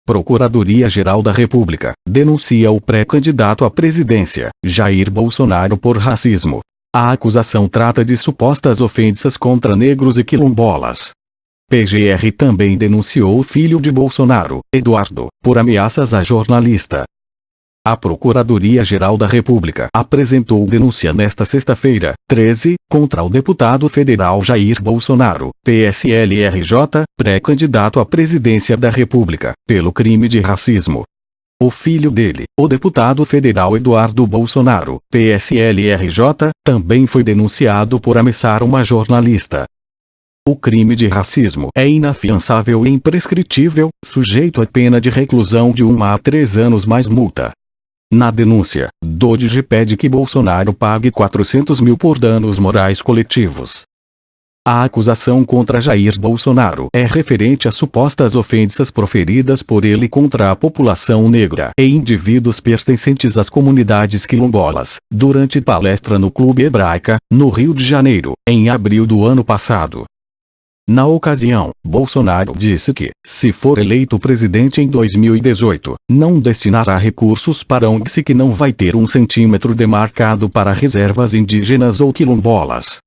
Procuradoria-Geral da República denuncia o pré-candidato à presidência, Jair Bolsonaro, por racismo. A acusação trata de supostas ofensas contra negros e quilombolas. PGR também denunciou o filho de Bolsonaro, Eduardo, por ameaças a jornalista. A Procuradoria-Geral da República apresentou denúncia nesta sexta-feira, 13, contra o deputado federal Jair Bolsonaro, PSL-RJ, pré-candidato à presidência da República, pelo crime de racismo. O filho dele, o deputado federal Eduardo Bolsonaro, PSL-RJ, também foi denunciado por ameaçar uma jornalista. O crime de racismo é inafiançável e imprescritível, sujeito a pena de reclusão de 1 a 3 anos mais multa. Na denúncia, Dodige pede que Bolsonaro pague 400 mil por danos morais coletivos. A acusação contra Jair Bolsonaro é referente a supostas ofensas proferidas por ele contra a população negra e indivíduos pertencentes às comunidades quilombolas, durante palestra no Clube Hebraica, no Rio de Janeiro, em abril do ano passado. Na ocasião, Bolsonaro disse que, se for eleito presidente em 2018, não destinará recursos para ONGs e que não vai ter 1 centímetro demarcado para reservas indígenas ou quilombolas.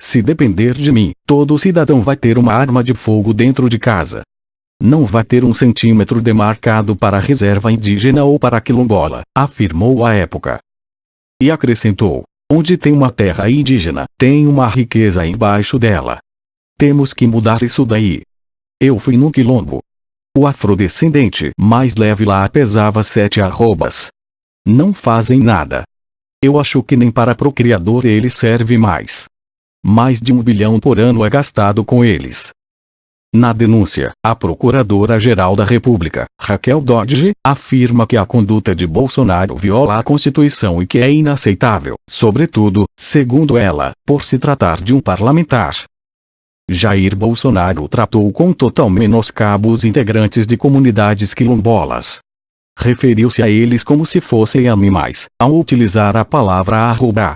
Se depender de mim, todo cidadão vai ter uma arma de fogo dentro de casa. Não vai ter 1 centímetro demarcado para reserva indígena ou para quilombola, afirmou à época. E acrescentou: onde tem uma terra indígena, tem uma riqueza embaixo dela. Temos que mudar isso daí. Eu fui num quilombo. O afrodescendente mais leve lá pesava 7 arrobas. Não fazem nada. Eu acho que nem para procriador ele serve mais. Mais de 1 bilhão por ano é gastado com eles. Na denúncia, a Procuradora-Geral da República, Raquel Dodge, afirma que a conduta de Bolsonaro viola a Constituição e que é inaceitável, sobretudo, segundo ela, por se tratar de um parlamentar. Jair Bolsonaro tratou com total menoscabo os integrantes de comunidades quilombolas. Referiu-se a eles como se fossem animais, ao utilizar a palavra arroba.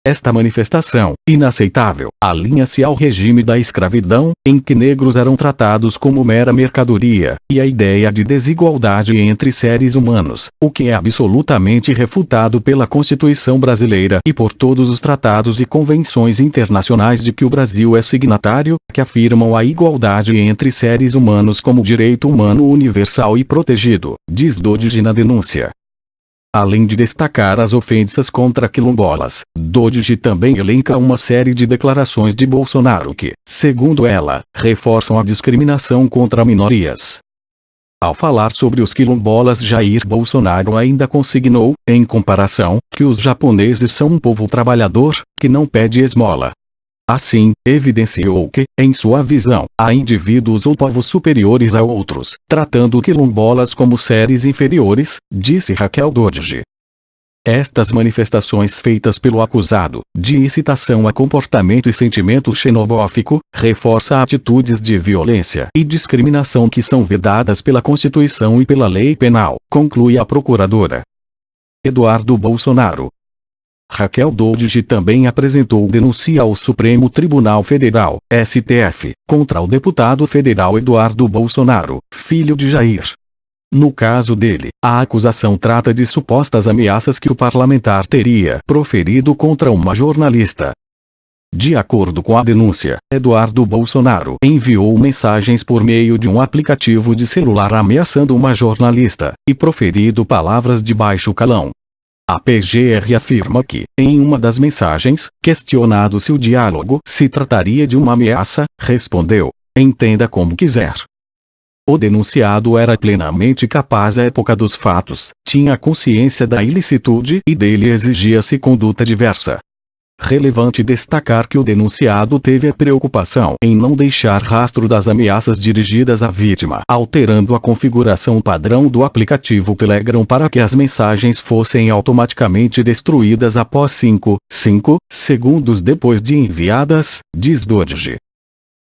Esta manifestação, inaceitável, alinha-se ao regime da escravidão, em que negros eram tratados como mera mercadoria, e a ideia de desigualdade entre seres humanos, o que é absolutamente refutado pela Constituição brasileira e por todos os tratados e convenções internacionais de que o Brasil é signatário, que afirmam a igualdade entre seres humanos como direito humano universal e protegido, diz Dodige na denúncia. Além de destacar as ofensas contra quilombolas, Dodige também elenca uma série de declarações de Bolsonaro que, segundo ela, reforçam a discriminação contra minorias. Ao falar sobre os quilombolas, Jair Bolsonaro ainda consignou, em comparação, que os japoneses são um povo trabalhador, que não pede esmola. Assim, evidenciou que, em sua visão, há indivíduos ou povos superiores a outros, tratando quilombolas como seres inferiores, disse Raquel Dodge. Estas manifestações feitas pelo acusado, de incitação a comportamento e sentimento xenofóbico, reforça atitudes de violência e discriminação que são vedadas pela Constituição e pela lei penal, conclui a procuradora. Eduardo Bolsonaro. Raquel Dodge também apresentou denúncia ao Supremo Tribunal Federal, STF, contra o deputado federal Eduardo Bolsonaro, filho de Jair. No caso dele, a acusação trata de supostas ameaças que o parlamentar teria proferido contra uma jornalista. De acordo com a denúncia, Eduardo Bolsonaro enviou mensagens por meio de um aplicativo de celular ameaçando uma jornalista, e proferido palavras de baixo calão. A PGR afirma que, em uma das mensagens, questionado se o diálogo se trataria de uma ameaça, respondeu: entenda como quiser. O denunciado era plenamente capaz à época dos fatos, tinha consciência da ilicitude e dele exigia-se conduta diversa. Relevante destacar que o denunciado teve a preocupação em não deixar rastro das ameaças dirigidas à vítima, alterando a configuração padrão do aplicativo Telegram para que as mensagens fossem automaticamente destruídas após 5 segundos depois de enviadas, diz Dodge.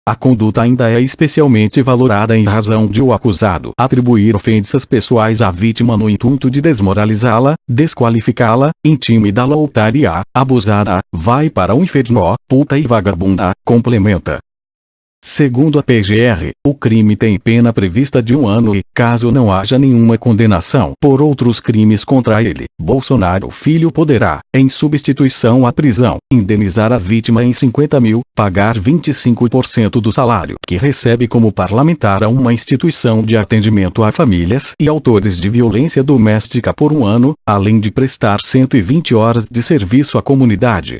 A conduta ainda é especialmente valorada em razão de o acusado atribuir ofensas pessoais à vítima no intuito de desmoralizá-la, desqualificá-la, intimidá-la ou tarear, abusada, vai para o inferno, puta e vagabunda, complementa. Segundo a PGR, o crime tem pena prevista de 1 ano e, caso não haja nenhuma condenação por outros crimes contra ele, Bolsonaro Filho poderá, em substituição à prisão, indenizar a vítima em 50 mil, pagar 25% do salário que recebe como parlamentar a uma instituição de atendimento a famílias e autores de violência doméstica por 1 ano, além de prestar 120 horas de serviço à comunidade.